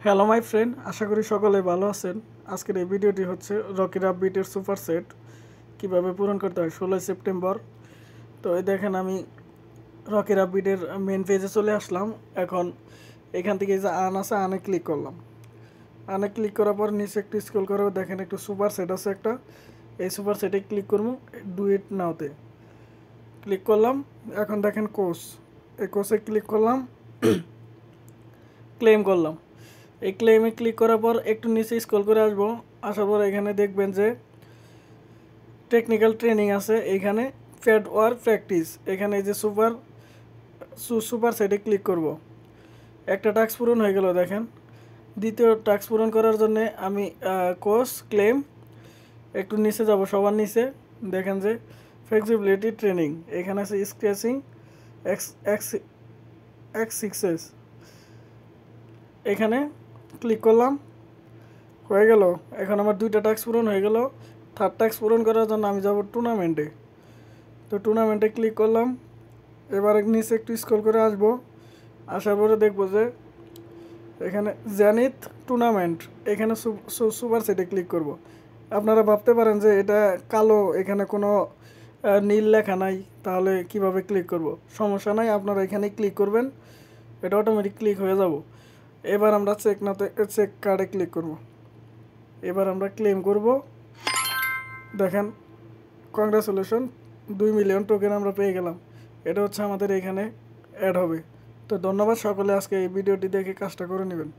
Hello my friend, আশা করি সকলে ভালো আছেন। আজকের এই ভিডিওটি হচ্ছে রকি রাব্বিটের সুপার সেট কীভাবে পূরণ করতে হয় 16 সেপ্টেম্বর। তো এই দেখেন আমি রকি রাব্বিটের মেন পেজে চলে আসলাম। এখন এখান থেকে যে আন আছে আনে ক্লিক করলাম। আনে ক্লিক করার পর নিচে একটু স্ক্রল করে দেখেন একটু সুপার সেট আছে একটা। এই সুপার সেটে ক্লিক করবো, ডু ইট নাওতে ক্লিক করলাম। এখন দেখেন কোর্স, এই কোর্সে ক্লিক করলাম, ক্লেম করলাম। এই ক্লেমে ক্লিক করার পর একটু নিচে স্ক্রল করে আসবো। আসার পর এখানে দেখবেন যে টেকনিক্যাল ট্রেনিং আছে, এইখানে ফ্যাট ওয়ার প্র্যাকটিস, এখানে যে সুপার সেটে ক্লিক করব। একটা টাস্ক পূরণ হয়ে গেল। দেখেন দ্বিতীয় টাস্ক পূরণ করার জন্য আমি কোর্স ক্লেম একটু নিচে যাব, সবার নিচে দেখেন যে ফ্লেক্সিবিলিটি ট্রেনিং, এখানে আছে স্ক্র্যাচিং এক্স6এস, এখানে ক্লিক করলাম, হয়ে গেল। এখন আমার দুইটা টাস্ক পূরণ হয়ে গেল। থার্ড টাস্ক পূরণ করার জন্য আমি যাব টুর্নামেন্টে। তো টুর্নামেন্টে ক্লিক করলাম। এবার নিচে একটু স্ক্রল করে আসবো। আসার পরে দেখবো যে এখানে জেনিথ টুর্নামেন্ট, এখানে সুপার সেটে ক্লিক করব। আপনারা ভাবতে পারেন যে এটা কালো, এখানে কোনো নীল লেখা নাই, তাহলে কিভাবে ক্লিক করব? সমস্যা নাই, আপনারা এখানে ক্লিক করবেন, এটা অটোমেটিক ক্লিক হয়ে যাব। এবার আমরা চেক কার্ডে ক্লিক করব। এবার আমরা ক্লেম করব। দেখেন কংগ্রাচুলেশন, 2 মিলিয়ন টোকেন আমরা পেয়ে গেলাম। এটা হচ্ছে আমাদের এখানে অ্যাড হবে। তো ধন্যবাদ সকলে, আজকে এই ভিডিওটি দেখে কাজটা করে নেবেন।